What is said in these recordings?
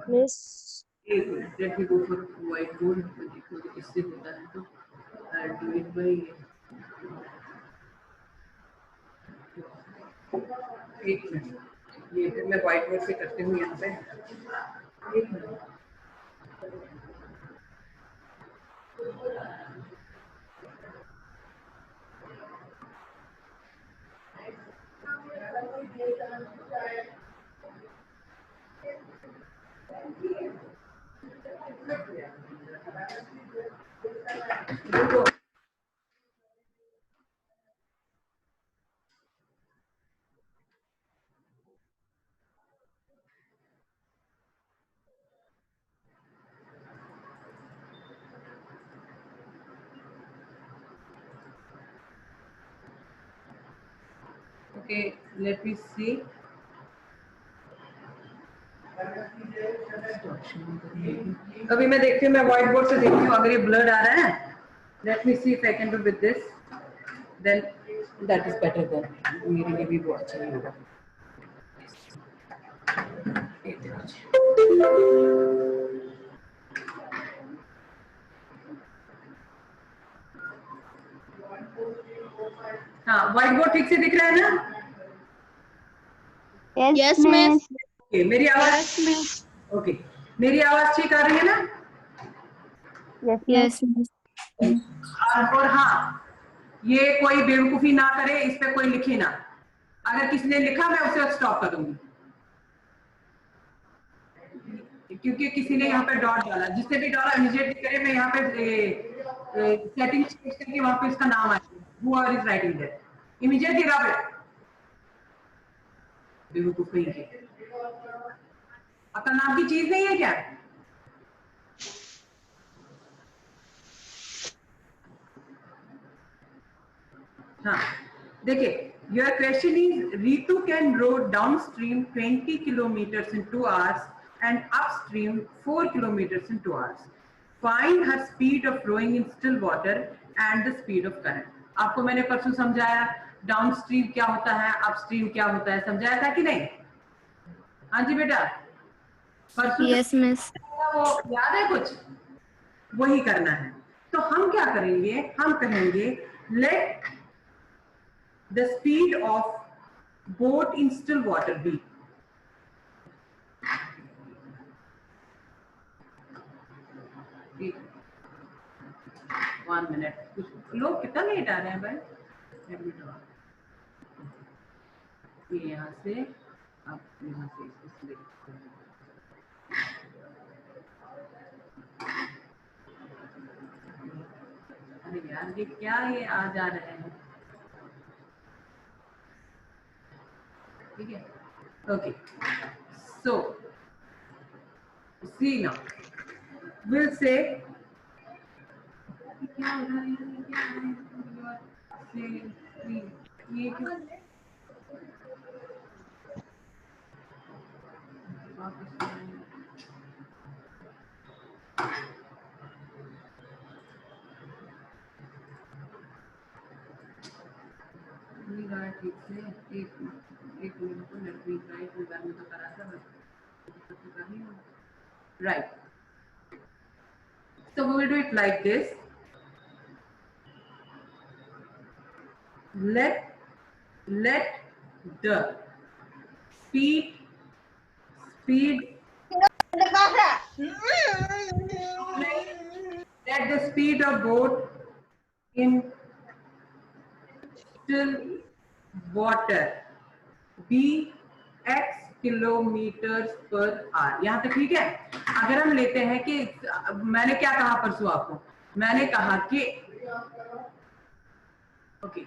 Miss एक minute, let me go for white board. देखो इससे होता है तो आई डू इट बाय एक मिनट। ये फिर मैं व्हाइट बोर्ड से करती हूँ यहाँ पे। एक minute. Okay, let me see. अभी मैं देखती हूँ, मैं व्हाइट बोर्ड से देखती हूँ अगर ये ब्लड आ रहा है। Let me see if I can do with this, then that is better. Then मेरे लिए भी वो अच्छा नहीं होगा। हाँ, व्हाइट बोर्ड ठीक से दिख रहा है ना? Yes miss. ओके, मेरी आवाज ओके, मेरी आवाज ठीक आ रही है ना? Yes miss. और हाँ, ये कोई बेवकूफी ना करे, इस पे कोई लिखे ना। अगर किसी ने लिखा मैं उसे स्टॉप कर दूंगी, क्योंकि किसी ने यहाँ पे डॉट डाला। जिसने भी डाला इमीडिएटली करे। मैं यहाँ पे सेटिंग चेंज करके वहां पे इसका नाम आएगा, who is writing that, immediately rub it. बेवकूफ नहीं है, अकल नाम की चीज नहीं है क्या? हाँ, देखिए, your question is Ritu can row downstream 20 kilometers in 2 hours and upstream 4 kilometers in 2 hours. Find her speed of rowing in still water and the speed of current. आपको मैंने परसों समझाया डाउनस्ट्रीम क्या होता है, अपस्ट्रीम क्या होता है, समझाया था कि नहीं? हाँ जी बेटा, परसों यस मिस। वो याद है कुछ? वही करना है। तो हम क्या करेंगे, हम कहेंगे late the speed of boat in still water be. One minute. लोग कितना लेट आ रहे हैं भाई? ये यहाँ से, अब यहाँ से इसलिए अरे यार ये क्या, ये आ जा रहे हैं। ठीक है, okay, so see now we'll say क्या हो रहा है, क्या है ये क्यों नहीं रहा है ठीक से? एक मिनट को let me try to run तो करा था right. So we will do it like this. Let the speed let the speed of boat in still water be x kilometres per our. यहाँ तक ठीक है? अगर हम लेते हैं कि मैंने क्या कहा परसों आपको, मैंने कहा कि ओके,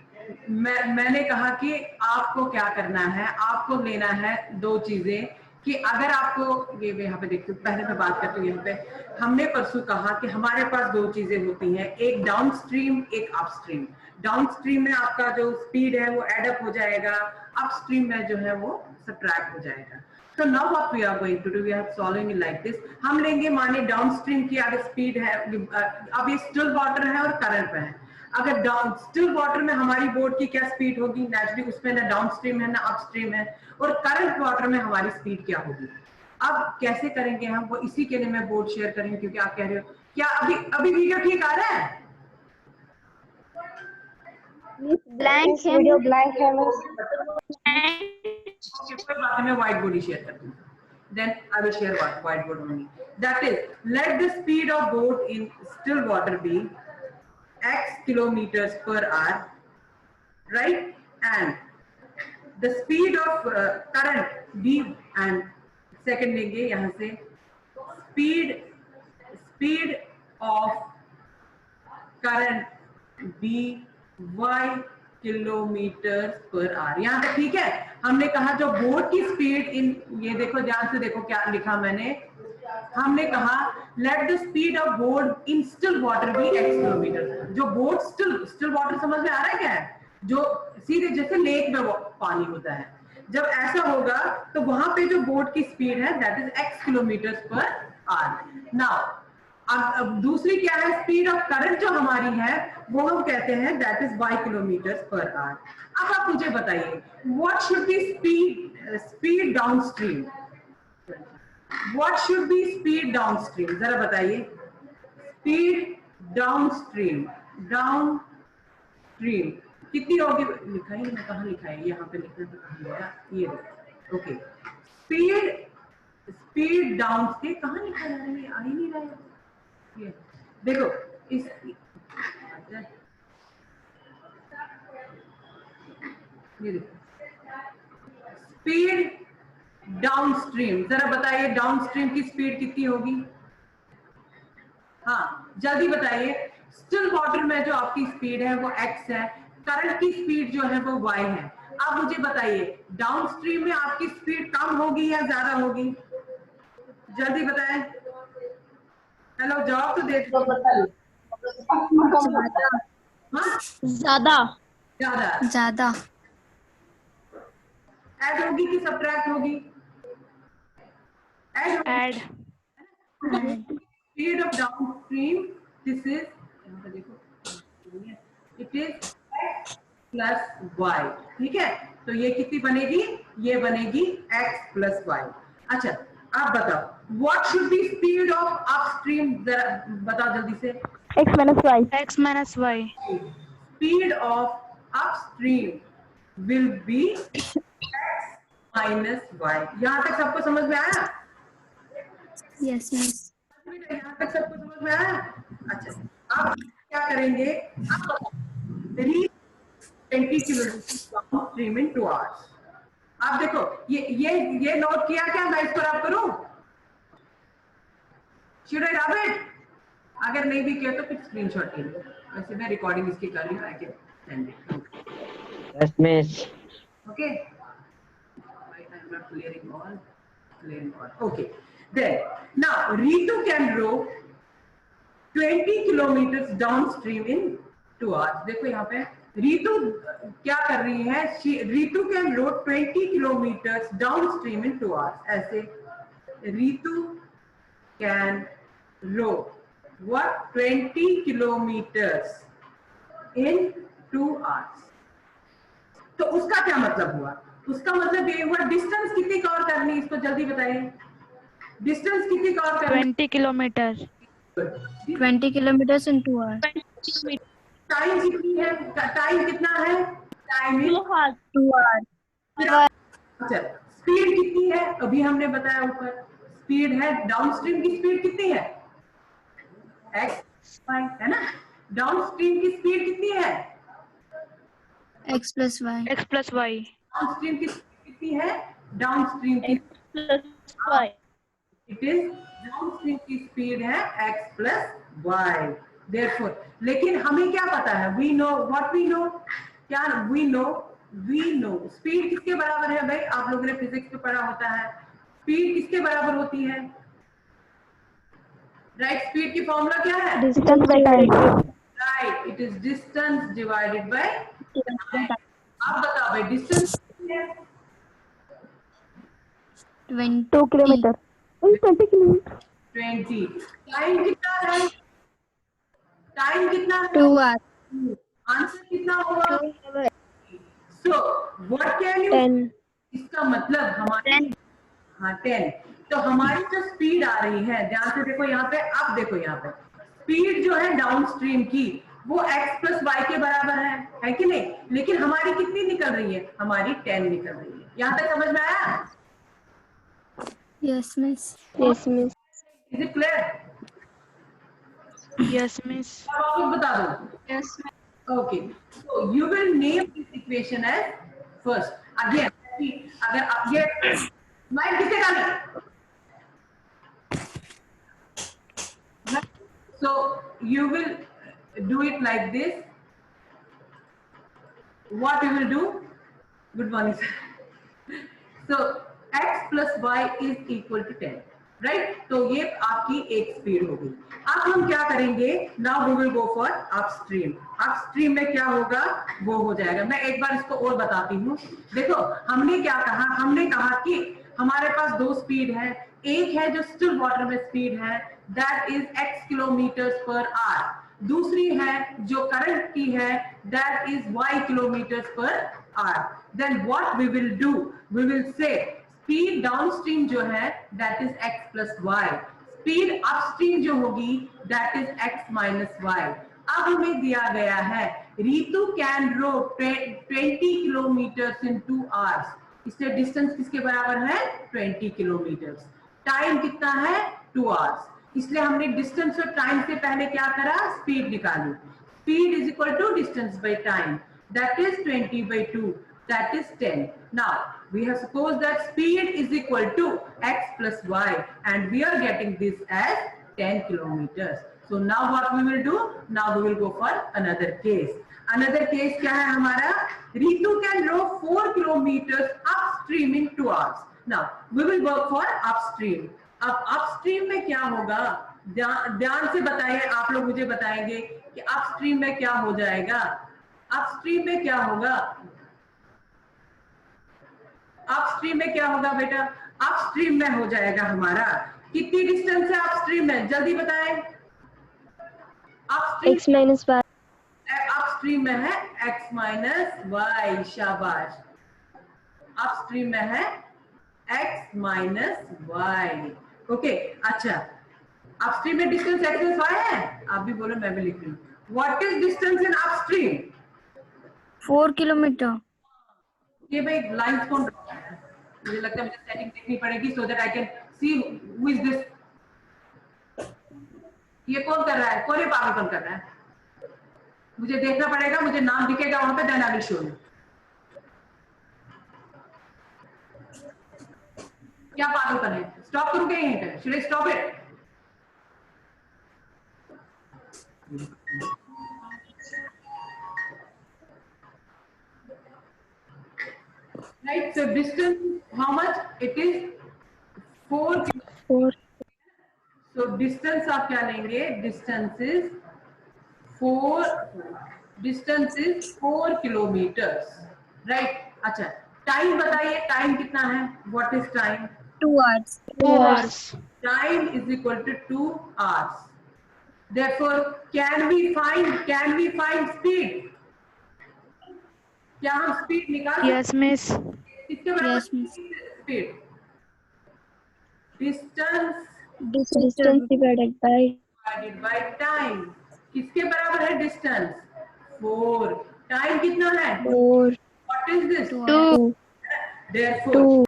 मैंने कहा कि आपको क्या करना है, आपको लेना है दो चीजें। कि अगर आपको ये यहाँ पे देखते हो, पहले मैं बात करती हूँ यहाँ पे, हमने परसों कहा कि हमारे पास दो चीजें होती हैं, एक डाउनस्ट्रीम, एक अपस्ट्रीम। डाउनस्ट्रीम में आपका जो स्पीड है वो एड अप हो जाएगा, अपस्ट्रीम में जो है वो सब्ट्रैक्ट हो जाएगा। So now what we are going to do, we are solving it like this. हम लेंगे, माने डाउनस्ट्रीम की अगर स्पीड है, अब ये स्टिल वाटर है और करंट में है। अगर डाउन स्टिल वाटर में हमारी बोट की क्या स्पीड होगी, नेचुरली उसमें ना डाउनस्ट्रीम है ना अपस्ट्रीम है, और करंट वाटर में हमारी स्पीड क्या होगी? अब कैसे करेंगे हम वो, इसी के लिए मैं बोर्ड शेयर करेंगे, क्योंकि आप कह रहे हो क्या अभी अभी वीडियो ठीक आ रहा है? ब्लैंक है, वीडियो ब्लैंक है मिस। कोई बात नहीं, मैं व्हाइट बोर्ड ही शेयर कर दूंगी. Then I will share whiteboard only. That is, let the speed of boat in still water be x kilometers per hour, right? And the speed of current b, and second लेंगे यहाँ से speed of current b y kilometre per hour. यहाँ तक ठीक है. हमने कहा जो बोट की स्पीड इन, ये देखो ध्यान से देखो क्या लिखा मैंने. हमने कहा let the speed of boat in still water be x kilometre. जो बोट स्टिल वाटर समझ में आ रहा है क्या है? जो सीधे जैसे लेक में पानी होता है, जब ऐसा होगा तो वहां पे जो बोट की स्पीड है that is x kilometre per hour. Now अब दूसरी क्या है, स्पीड ऑफ करंट जो हमारी है वो हम कहते हैं that is y kilometre per hour. अब आप मुझे बताइए what should be speed downstream. What should be speed downstream, जरा बताइए. स्पीड डाउनस्ट्रीम कितनी होगी? लिखा ही मैं, कहाँ लिखा है? यहाँ पे लिखना तो ये ओके. स्पीड डाउनस्ट्रीम कहाँ लिखा जा रहा है? आ ही नहीं रहा है. ये देखो इस ये देखो स्पीड डाउनस्ट्रीम, जरा बताइए डाउनस्ट्रीम की स्पीड कितनी होगी? हाँ जल्दी बताइए. स्टिल वाटर में जो आपकी स्पीड है वो x है, करंट की स्पीड जो है वो y है. अब मुझे बताइए डाउनस्ट्रीम में आपकी स्पीड कम होगी या ज्यादा होगी? जल्दी बताएं. हेलो जवाब तो दे दो. ज्यादा ज्यादा ऐड होगी कि सब्ट्रैक्ट होगी? Add. Speed of downstream this is, यहाँ पे देखो it is x plus y. ठीक है, तो ये कितनी बनेगी? ये बनेगी x प्लस वाई. अच्छा आप बताओ what should be speed of upstream, जरा बताओ जल्दी से. x minus y. x minus y. Speed of upstream will be x minus y. यहाँ तक सबको समझ में आया? Yes miss. यहाँ तक सबको समझ में आया? अच्छा अब क्या करेंगे? Reach 20 kilometre downstream in 2 hours. आप देखो ये नोट किया क्या? मैं इसको रब करूं? Should I rub it? अगर नहीं भी किया तो फिर स्क्रीनशॉट ले लो. वैसे मैं रिकॉर्डिंग इसकी कर रही हूँ. I can send it. Yes miss. Okay, I am not clearing all. Okay, then now Ritu can row 20 kilometers downstream in 2 hours. देखो यहाँ पे रीतु क्या कर रही है? Ritu can row 20 kilometres downstream in 2 hours. ऐसे Ritu can row what 20 kilometres in 2 hours. तो उसका क्या मतलब हुआ? उसका मतलब ये हुआ डिस्टेंस कितनी कवर करनी, इसको जल्दी बताइए. डिस्टेंस कितनी कवर करनी? 20 kilometre. 20 kilometers in 2 hours. Time कितनी है? टाइम कितना है? Time is 2 hours. अच्छा स्पीड कितनी है? अभी हमने बताया ऊपर स्पीड है. डाउनस्ट्रीम की स्पीड कितनी है? x है ना. डाउनस्ट्रीम की स्पीड कितनी है? x plus y. x plus y. Downstream की स्पीड कितनी है? डाउनस्ट्रीम की plus y. It is downstream की स्पीड है x प्लस y. Therefore, लेकिन हमें क्या पता है? We know what we know. क्या we know स्पीड किसके बराबर है भाई? आप लोगों ने फिजिक्स में पढ़ा होता है. स्पीड किसके बराबर होती है? राइट, स्पीड की फॉर्मूला क्या है? Distance by time. Right, it is distance divided by. आप बताओ भाई डिस्टेंस कितनी है? 2 kilometers. 20 kilometers. 20. टाइम कितना है? टाइम कितना है? 2 hours. आंसर कितना होगा? So what can you? 10. इसका मतलब हमारे 10. तो हमारी जो स्पीड आ रही है, ध्यान से देखो यहाँ पे, अब देखो यहाँ पे स्पीड जो है डाउन स्ट्रीम की वो x प्लस वाई के बराबर है कि नहीं? लेकिन हमारी कितनी निकल रही है? हमारी 10 निकल रही है। यहाँ तक समझ में आया? Yes, miss. Yes, miss. Is it clear? Yes, miss. अब आप लोग बता दो। Yes, miss. Okay, so you will name this equation as first. Again, अगर आप ये स्माइल किसे डालें? So you will do it like this. What you will do? Good morning, sir. So x plus y is equal to 10. Right, तो ये आपकी एक speed होगी। अब हम क्या करेंगे? Now we will go for upstream. Upstream में क्या होगा वो हो जाएगा। मैं एक बार इसको और बताती हूँ। देखो हमने क्या कहा, हमने कहा कि हमारे पास दो स्पीड है। एक है जो स्टिल वाटर में स्पीड है, that is x kilometres per hour. दूसरी है जो करंट की है, that is y kilometres per hour. Then what we will do, we will say speed downstream जो है that is x plus y, speed upstream जो होगी that is x minus y. अब हमें दिया गया है Ritu can row 20 kilometre in 2 hours. इससे डिस्टेंस किसके बराबर है? 20 किलोमीटर। टाइम कितना है? 2 आवर्स। इसलिए हमने डिस्टेंस और टाइम से पहले क्या करा? स्पीड निकाली। Speed is equal to distance by time, that is 20 by 2, that is 10. Now we have supposed that speed is equal to x plus y and we are getting this as 10 kilometers. So now what we will do? Now we will go for another case. Another case क्या है हमारा? Ritu can row 4 kilometers upstream in 2 hours. Now we will work for upstream. अब upstream में क्या होगा? ध्यान से बताइए, आप लोग मुझे बताएंगे कि upstream में क्या हो जाएगा। अपस्ट्रीम में क्या होगा? अपस्ट्रीम में क्या होगा बेटा? अपस्ट्रीम में हो जाएगा हमारा, कितनी डिस्टेंस है अपस्ट्रीम में? जल्दी बताएं। Upstream X minus y. Upstream में है x माइनस वाई। शाबाश। अपस्ट्रीम में है x माइनस वाई। ओके, अच्छा अपस्ट्रीम में डिस्टेंस x प्लस वाई है। आप भी बोलो, मैं भी लिख रही हूँ। What is distance in upstream? 4 kilometer. ये भाई लाइंस कौन ड्रॉ कर रहा है? मुझे लगता है मुझे सेटिंग देखनी पड़ेगी so that I can see who is this. ये कौन कर रहा है? कौन ये पागलपन कर रहा है? मुझे देखना पड़ेगा, मुझे नाम दिखेगा वहां पे, then I will show you. क्या पागलपन है? स्टॉप करूंगा यहीं पे? Should I stop it? Right, so distance, how much? It is 4 4. So distance आप क्या लेंगे? Distance is 4 kilometers, right? अच्छा, टाइम बताइए, टाइम कितना है? What is time? 2 hours. 2 hours. Time is equal to 2 hours. Therefore, can we find speed? क्या हम speed निकाल? Yes, miss. किसके बराबर Yes, miss. Speed? Distance Distance divided by time. किसके बराबर है डिस्टेंस? 4। टाइम कितना है? 4. What is this? 2. देयरफॉर 2.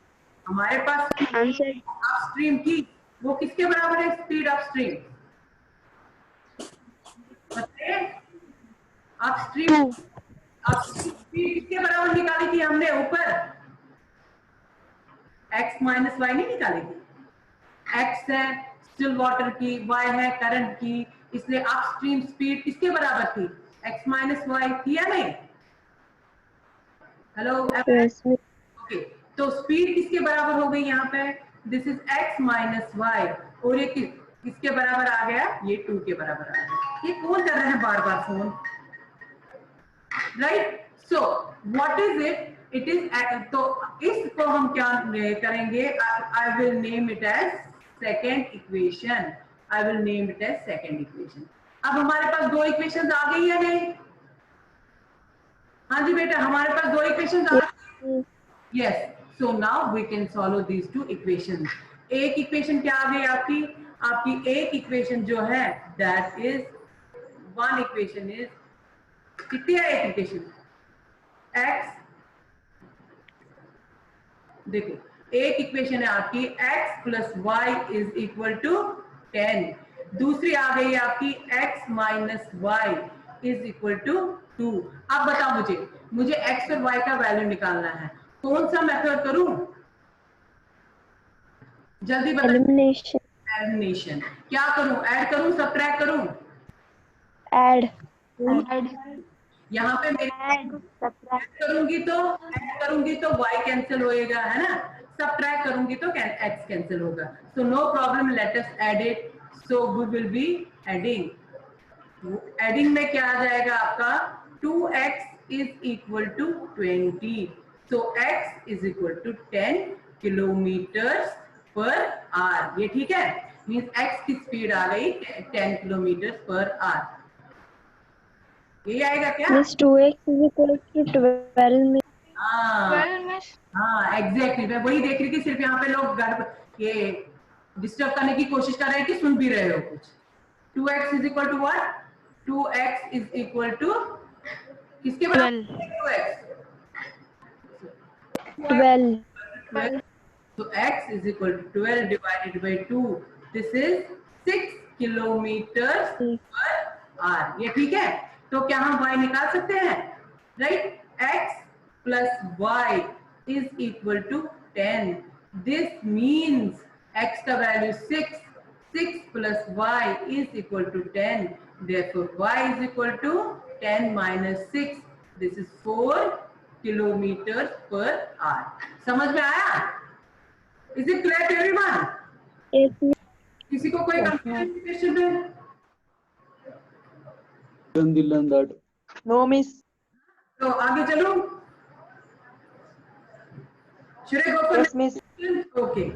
हमारे पास Answer. अपस्ट्रीम की वो किसके बराबर है? स्पीड अपस्ट्रीम बताइए। अपस्ट्रीम स्पीड किसके बराबर निकाली थी हमने? ऊपर x माइनस वाई नहीं निकाली थी? x है स्टिल वाटर की, y है करंट की, इसलिए अपस्ट्रीम स्पीड किसके बराबर थी? x माइनस वाई थी या नहीं? Hello, Yes. ओके, तो स्पीड किसके बराबर हो गई यहाँ पे? This is x minus y, और ये किसके बराबर आ गया? ये 2 के बराबर आ गया। ये कौन कर रहा है बार बार phone? Right, so what is it? It is, तो इसको हम क्या करेंगे? I will name it as second equation. I will name it as second equation. अब हमारे पास दो इक्वेशंस आ गई या नहीं? हाँ जी बेटा, हमारे पास दो इक्वेशंस आ गई। Yes, so now we can solve these two equations. एक इक्वेशन क्या आ गई आपकी? आपकी एक इक्वेशन जो है that is one equation is कितनी है? एक इक्वेशन x, देखो एक इक्वेशन है आपकी x plus y is equal to 10, दूसरी आ गई आपकी x minus y is equal to 2। अब बताओ मुझे x और y का वैल्यू निकालना है, कौन सा मेथड करूं? जल्दी बताओ। Elimination. एलिमिनेशन। क्या करूं? ऐड करूं, सबट्रैक्ट करूं? Add. यहाँ पे मेरे ऐड करूंगी तो y कैंसिल होएगा, है ना? सबट्रैक्ट करूंगी तो x कैंसिल होगा। So no problem, let us add it. So we will be adding. Adding में क्या आ जाएगा आपका? 2x is equal to 20, so x is equal to 10 kilometres per hour. ये ठीक है, मींस x की स्पीड आ गई 10 किलोमीटर पर आवर। यही आएगा क्या? Miss 2x is equal to 12 Miss. हाँ एग्जैक्टली, मैं वही देख रही थी, सिर्फ यहाँ पे लोग ये डिस्टर्ब करने की कोशिश कर रहे हैं कि सुन भी रहे हो कुछ। 2x is equal to what? 2x is equal to किसके बराबर? 12. So x is equal to 12 divided by 2. This is 6 kilometers per hour. ये ठीक है? तो क्या हम y निकाल सकते हैं? Right? x plus y is equal to 10. This means x का value 6. 6 plus y is equal to 10. Therefore, y is equal to 10 minus 6. This is 4 kilometers per hour. समझ में आया? Is it clear to everyone? Yes, Miss. किसी को कोई confusion है? Learn that. No, Miss. तो आगे चलो। Should I go for Yes, Miss. next question? Okay.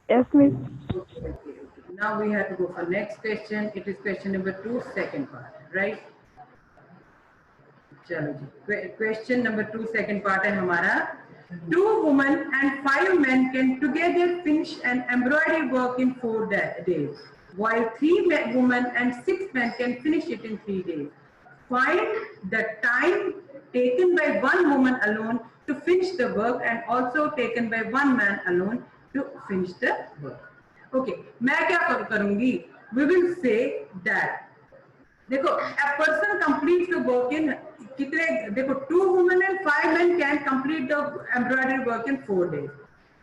Yes, Miss. Okay. Now we have to go for next question. It is question number 2, second part, right? चलो जी, question number 2, second part है हमारा। 2 women and 5 men can together finish an embroidery work in 4 days, while 3 women and 6 men can finish it in 3 days. Find the time taken by 1 woman alone to finish the work and also taken by 1 man alone to finish the work. Okay, मैं क्या करूंगी? We will say that देखो a person completes the work in कितने, देखो 2 women and 5 men can complete the embroidery work in 4 days,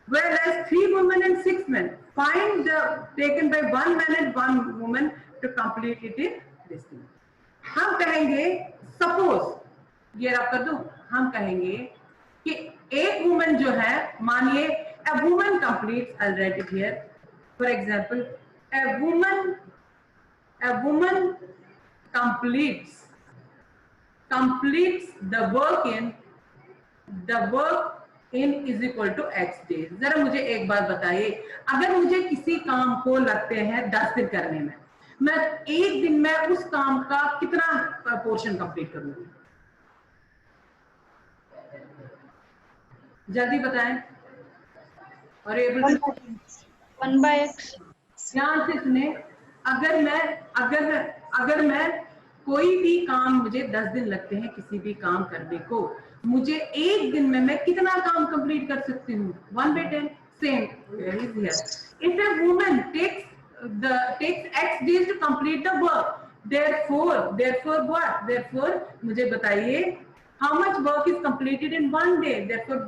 whereas 3 women and 6 men find the taken by 1 man and 1 woman to complete it in this day. हम कहेंगे suppose ये रख कर दूं, हम कहेंगे कि एक वुमन जो है, मानिए a woman completes, I'll write it here, for example, a woman completes the work in is equal to x days. जरा मुझे एक बात बताइए, अगर मुझे किसी काम को लगते हैं 10 दिन करने में, मैं एक दिन में उस काम का कितना पोर्शन कंप्लीट करूंगी? जल्दी बताएं। और ये 1/x। ध्यान से सुने, अगर मैं कोई भी काम, मुझे 10 दिन लगते हैं किसी भी काम करने को, मुझे एक दिन में मैं कितना काम कंप्लीट कर सकती हूँ? 1/10। Same if a woman takes x days to complete the work, therefore what? Therefore मुझे बताइए how much work is completed in 1 day? Therefore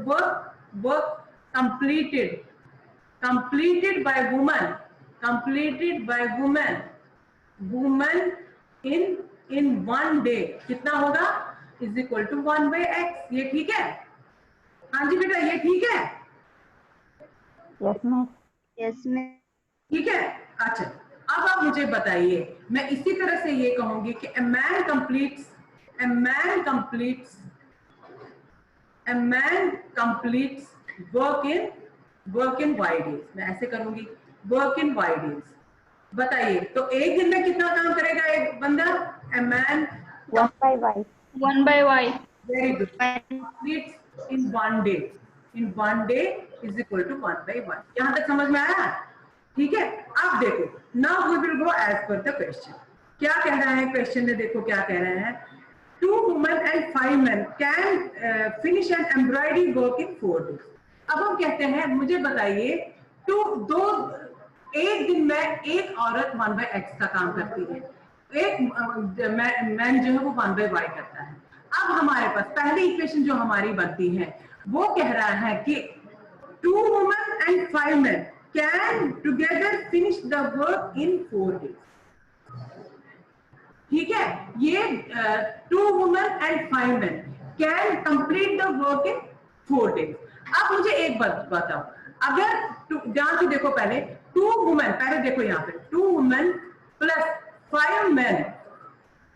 work completed by woman in 1 day कितना होगा? Is equal to 1/x। ये ठीक है? हाँ जी बेटा, ये ठीक है? Yes, Miss. Yes, Miss. ठीक है। अच्छा, अब आप मुझे बताइए, मैं इसी तरह से ये कहूंगी कि a man completes work in y days। मैं ऐसे करूंगी, work in y days। बताइए, तो एक दिन में कितना काम करेगा एक बंदा? a man 1/y. 1/y। very good completes in 1 day। in 1 day is equal to 1/1. यहां तक समझ में आया? ठीक है, अब देखो, now we will go as per the question. क्या कह रहा है क्वेश्चन में? देखो क्या कह रहे हैं, 2 women and 5 men can finish an embroidery work in 4 days. अब हम कहते हैं, मुझे बताइए, एक दिन में एक औरत 1/x का काम करती है, एक मैन जो है वो 1/y करता है। अब हमारे पास पहली इक्वेशन जो हमारी बनती है वो कह रहा है कि 2 women and 5 men can together finish the work in 4 days. ठीक है, ये 2 women and 5 men can complete the work in 4 days. अब मुझे एक बात बताओ, अगर ध्यान से देखो, पहले 2 women, पहले देखो यहाँ पे 2 women प्लस 5 men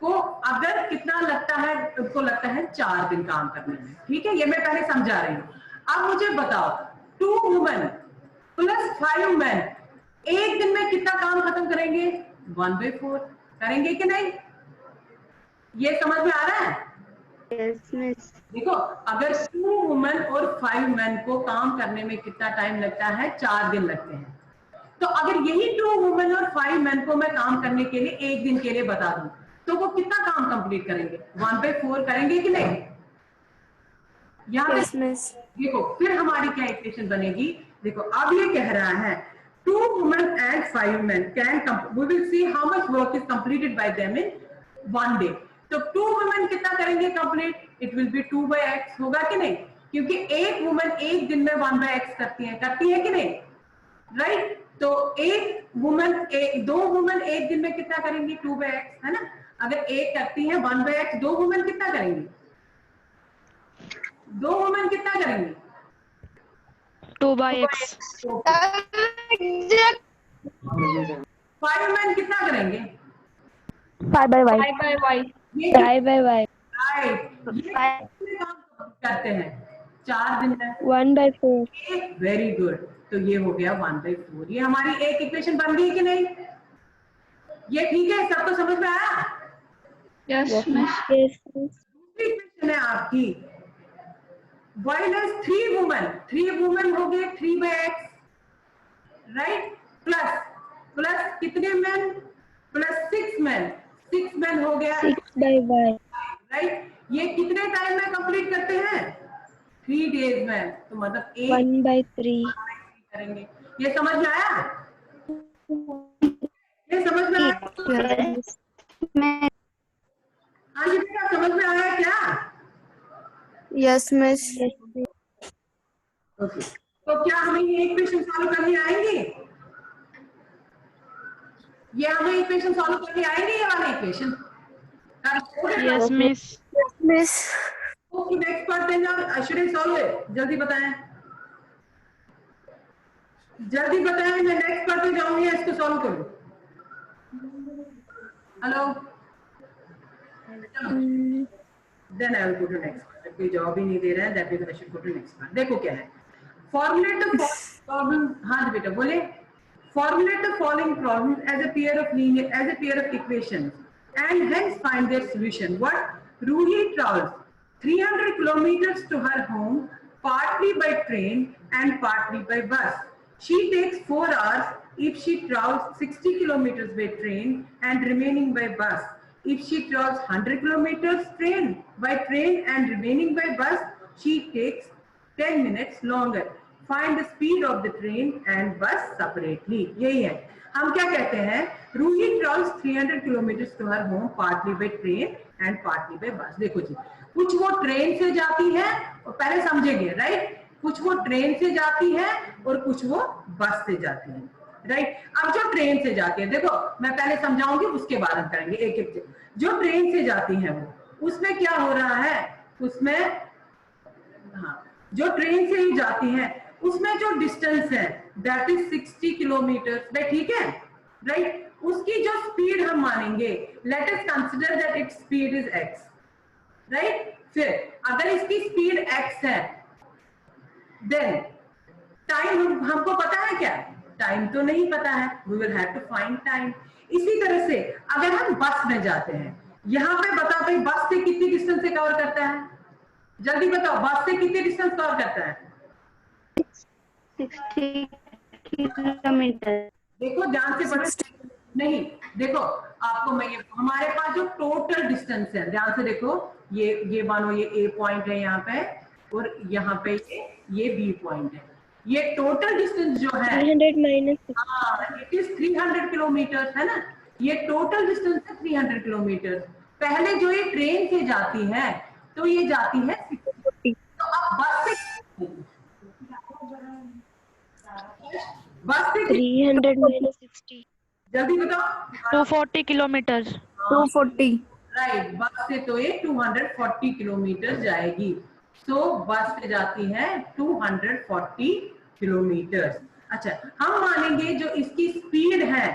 को अगर कितना लगता है, उसको लगता है 4 दिन काम करने में। ठीक है, ये मैं पहले समझा रही हूँ। अब मुझे बताओ, 2 women प्लस 5 men एक दिन में कितना काम खत्म करेंगे? 1/4 करेंगे कि नहीं? ये समझ में आ रहा है? Yes, miss. देखो, अगर 2 women और 5 men को काम करने में कितना टाइम लगता है? 4 दिन लगते हैं। तो अगर यही 2 women और 5 men को मैं काम करने के लिए एक दिन के लिए बता दूं, तो वो कितना काम कंप्लीट करेंगे? 1/4 करेंगे कि नहीं? यहाँ Yes, miss. देखो, फिर हमारी क्या इक्वेशन बनेगी? देखो, अब ये कह रहा है 2 women and 5 men can we will see how much work is completed by them in 1 day. तो 2 women कितना करेंगे complete? It will be 2/x, होगा कि नहीं? क्योंकि एक वुमन एक दिन में 1/x करती है कि नहीं? राइट? तो दो वुमन एक दिन में कितना करेंगी? 2/x, है ना? अगर एक करती है 1/x, 2 वुमन कितना करेंगी? 2 वुमन कितना करेंगी? 2/x. 5 men कितना करेंगे? 5/y. 5/y. 5/y. राइट, ये काम करते हैं 4 दिन में। 1/4. वेरी गुड, तो ये हो गया 1/4। ये हमारी एक इक्वेशन बन गई कि नहीं? ये ठीक है, सबको समझ में आया? Yes, miss. Yes, miss. दूसरी इक्वेशन है आपकी, while as 3 women हो गए 3/x, राइट? प्लस कितने men? प्लस 6 men हो गया 6/y. राइट? ये कितने टाइम में कंप्लीट करते हैं? 3 days में। तो मतलब 1/3. करेंगे। ये समझ में आया? ये समझ में आया? हाँ जी बेटा, समझ में आया क्या? Yes, miss. ओके, तो क्या हमें ये इक्वेशन सॉल्व करनी आएंगी? ये हमें इक्वेशन सॉल्व करनी आएंगी, ये वाली equation? Yes, miss. Yes, miss. Okay, next part देना, शुड आई सॉल्व इट? जल्दी बताएं, मैं नेक्स्ट पार्ट पे जाऊंगी, इसको सॉल्व करूं। Hello, then I will go to next part. कोई जवाब ही नहीं दे रहा है, that means I should go to next part. देखो क्या है, फॉर्मुलेट द प्रॉब्लम। हाँ बेटा बोले, formulate the following problem as a pair of equations and hence find their solution. What? Ruhi travels 300 kilometers to her home, partly by train and partly by bus. She takes 4 hours if she travels 60 kilometers by train and remaining by bus. If she travels 100 kilometers by train and remaining by bus, she takes 10 minutes longer. Find the speed of the train and bus separately. यही है, हम क्या कहते हैं? Ruhi travels 300 kilometers to her home, partly by train and partly by bus. देखो जी, कुछ वो train से जाती है, और पहले समझेंगे, राइट? कुछ वो ट्रेन से जाती है और कुछ वो बस से जाती है, राइट? अब जो ट्रेन से जाती है, देखो मैं पहले समझाऊंगी, उसके बाद हम करेंगे एक एक। जो ट्रेन से जाती है वो, उसमें क्या हो रहा है? उसमें हाँ, जो ट्रेन से ही जाती है उसमें जो डिस्टेंस है दैट इज 60 किलोमीटर, ठीक है, राइट? उसकी जो स्पीड हम मानेंगे, let us consider that it's speed is x, right? फिर अगर इसकी स्पीड x है, देन टाइम हमको पता है क्या? टाइम तो नहीं पता है, we will have to find time. इसी तरह से अगर हम बस में जाते हैं, यहाँ पे बताओ भाई, बस से कितनी डिस्टेंस से कवर करता है? जल्दी बताओ, बस से कितनी डिस्टेंस कवर करता है? 60 kilometers. देखो ध्यान से पढ़ो। नहीं देखो, आपको मैं ये, हमारे पास जो टोटल डिस्टेंस है, ध्यान से देखो, ये मानो ये ए पॉइंट है यहाँ पे, और यहाँ पे ये बी पॉइंट है। ये टोटल डिस्टेंस जो है 300 minus 60. हाँ, इट इज 300 किलोमीटर है ना। ये टोटल डिस्टेंस है 300 किलोमीटर। पहले जो ये ट्रेन से जाती है तो ये जाती है 60। तो अब बस से 300 minus 60. जल्दी बताओ। 240 kilometers. 240. राइट, बस से तो ये 240 किलोमीटर जाएगी। तो बस से जाती है 240 किलोमीटर। अच्छा, हम मानेंगे जो इसकी स्पीड है,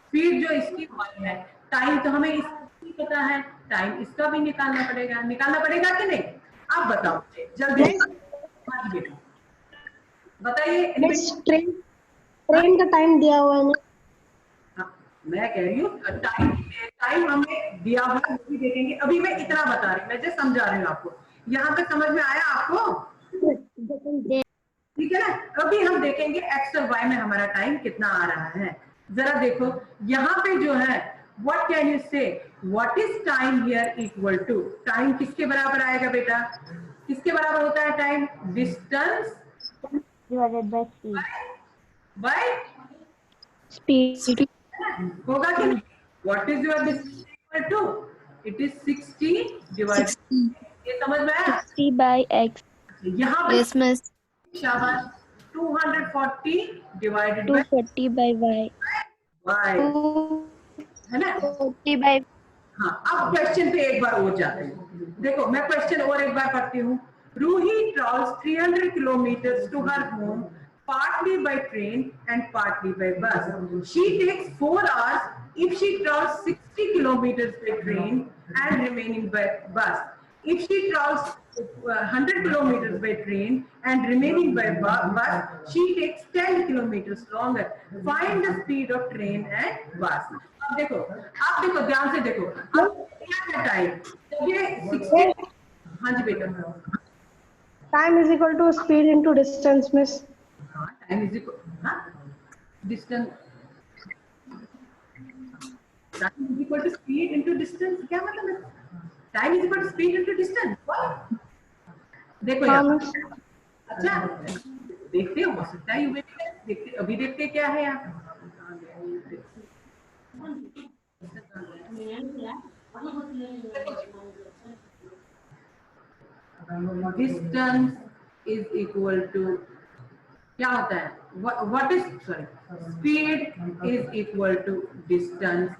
स्पीड जो इसकी है, टाइम तो हमें इसकी पता है, टाइम इसका भी निकालना पड़ेगा कि नहीं? आप बताओ जल्दी। हाँ जी बेटा बताइए। ट्रेन का टाइम दिया हुआ है ना? हाँ, मैं कह रही हूँ टाइम हमें दिया हुआ है, वो भी देखेंगे। अभी मैं इतना बता रही हूँ, मैं जस्ट समझा रही हूँ आपको। यहाँ पे समझ में आया आपको? ठीक है ना। अभी हम देखेंगे एक्स और वाई में हमारा टाइम कितना आ रहा है। जरा देखो यहाँ पे जो है, what can you say, what is time here equal to, time किसके बराबर आएगा बेटा? किसके बराबर होता है time? Distance divided by speed. By Speed. होगा कि नहीं? What is your distance equal to? It is 60 divide, ये समझ में आया? 60 by x. यहाँ पे Yes, miss. शाबाश, 240 divided by 240 by y. y, है ना? 240 by. हाँ, अब क्वेश्चन पे एक बार और जाते हैं। देखो मैं क्वेश्चन और एक बार पढ़ती हूँ। Ruhi travels 300 kilometers to her home, partly by train and partly by bus. She takes 4 hours if she travels 60 kilometers by train and remaining by bus. If she travels 100 kilometers by train and remaining by bus, she takes 10 kilometers longer. Find the speed of train and bus. अब देखो, आप देखो ध्यान से देखो, अब क्या है टाइम? जब ये 60, हाँ जी बेटा, time is equal to speed into distance miss. हाँ टाइम इज इक्वल, हाँ distance, time is equal to speed into distance. क्या मतलब है? Time is equal to speed into distance. देखो यार, अच्छा देखते हो सकता है, देखते अभी देखते क्या है यार। डिस्टेंस इज इक्वल टू क्या होता है? What is, sorry, speed is equal to distance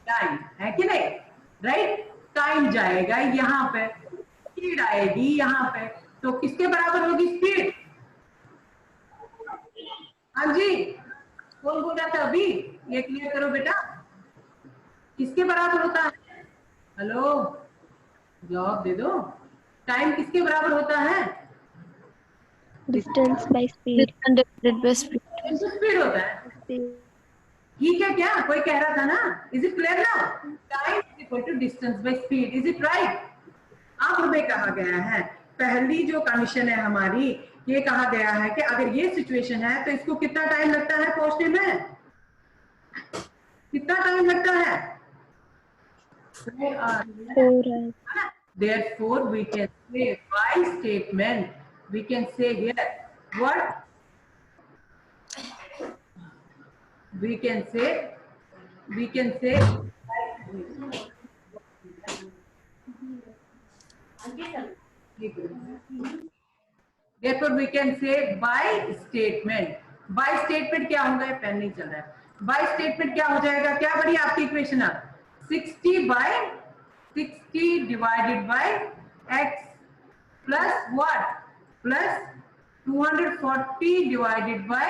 time, है कि नहीं? राइट, टाइम जाएगा यहाँ पे, स्पीड आएगी यहाँ पे, तो किसके बराबर होगी स्पीड? हाँ जी, कौन बोल रहा था अभी? ये क्लियर करो बेटा, किसके बराबर होता है? हेलो, जवाब दे दो। टाइम किसके बराबर होता है? Distance by speed. 100 by speed. Speed होता है। ठीक है क्या? कोई कह रहा था ना? Is it clear now? Time is equal to distance by speed, is it right? अब हमें कहा गया है, पहली जो कंडीशन है हमारी, ये कहा गया है कि अगर ये सिचुएशन है तो इसको कितना टाइम लगता है पहुंचने में? कितना टाइम लगता है? 4 hours. Therefore, we can say by statement, we can say here what? We can say therefore we can say by statement. By statement क्या होगा? ये पेन नहीं चल रहा है। by statement क्या हो जाएगा? क्या बड़ी आपकी इक्वेशन अब? 60 divided by x plus what? Plus 240 divided by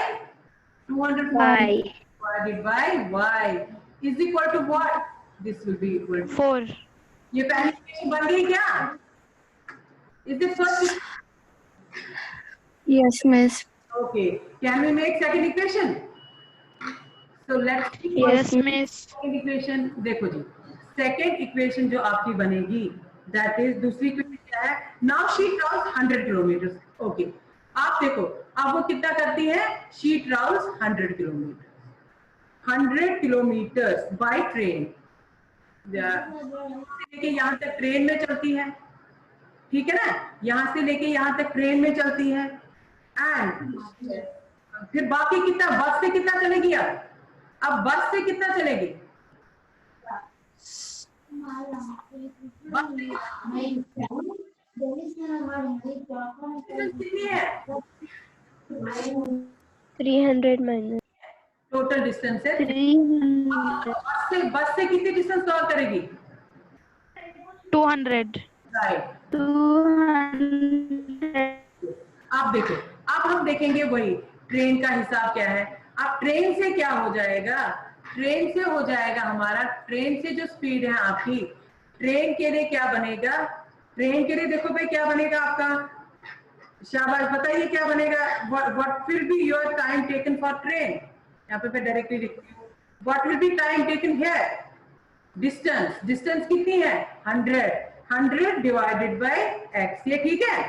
240 divided by y is equal to what? This will be equal to 4. ये पहली इक्वेशन बन गई क्या? Is this first? Yes, miss. Okay. Can we make second equation? So let's see. Yes, miss. Second equation देखो जी, second equation जो आपकी बनेगी, that is दूसरी equation क्या है? Now she travels 100 kilometers. Okay. आप देखो अब वो कितना करती है, she travels 100 kilometre, 100 kilometre by train, लेके यहाँ तक ट्रेन में चलती है, ठीक है ना, यहां से लेके यहाँ तक ट्रेन में चलती है, एंड फिर बाकी कितना, बस से कितना चलेगी, अब बस से कितना चलेगी, बस कितनी है, 300 minus टोटल डिस्टेंस है 300. बस से कितनी डिस्टेंस कवर करेगी, 200. राइट। 200. आप देखो अब हम देखेंगे वही ट्रेन का हिसाब क्या है। अब ट्रेन से क्या हो जाएगा, ट्रेन से हो जाएगा हमारा, ट्रेन से जो स्पीड है आपकी, ट्रेन के लिए क्या बनेगा, ट्रेन के लिए देखो भाई क्या बनेगा आपका, शाबाश बताइए क्या बनेगा, what will be your time taken for train, यहाँ पे मैं डायरेक्टली लिखती हूँ, what will be time taken here, distance, distance कितनी है 100 डिवाइडेड बाय x, ये ठीक है,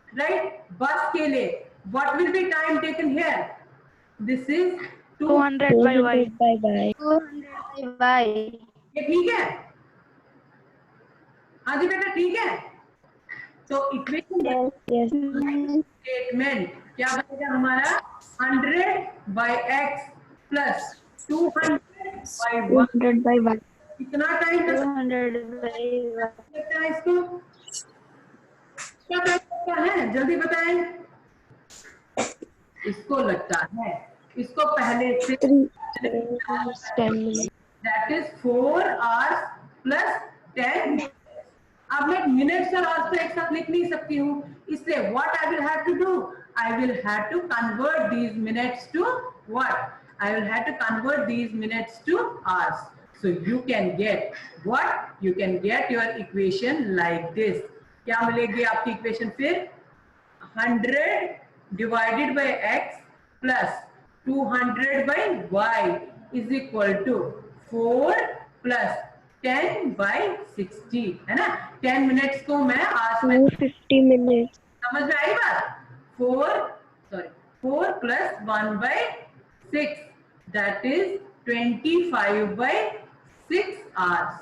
राइट। बस के लिए what will be time taken here, this is 200 by y. 200 by y. ये ठीक है, हाँ जी बेटा ठीक है। तो इक्वेशन Yes. स्टेटमेंट क्या बनेगा हमारा, 100 by x plus 200 by 1, 200 by y. कितना टाइम 200 by y. लगता है इसको, क्या टाइम लगता है जल्दी बताएं, इसको लगता है, इसको पहले से 3 hours 10 minutes. That is 4 hours plus 10। अब मैं मिनट्स और आवर्स तो एक साथ लिख नहीं सकती हूँ, इसलिए what I will have to do, I will have to convert these minutes to what, I will have to convert these minutes to hours. So you can get what, you can get your equation like this. क्या मिलेगी आपकी equation फिर, 100 divided by x plus 200 by y is equal to 4 plus 10 by 60, है ना। 10 minutes को मैं आज में 250 minutes. समझ में आई बात, 4 plus 1 by 6 that is 25 by 6 hours,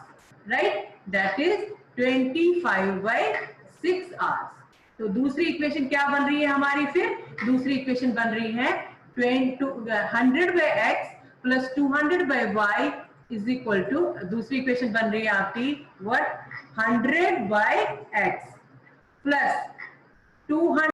right, that is 25 by 6 hours। तो दूसरी इक्वेशन क्या बन रही है हमारी, फिर दूसरी इक्वेशन बन रही है 100 by x plus 200 by y is equal to, दूसरी इक्वेशन बन रही है आपकी व्हाट, 100 बाय x प्लस 200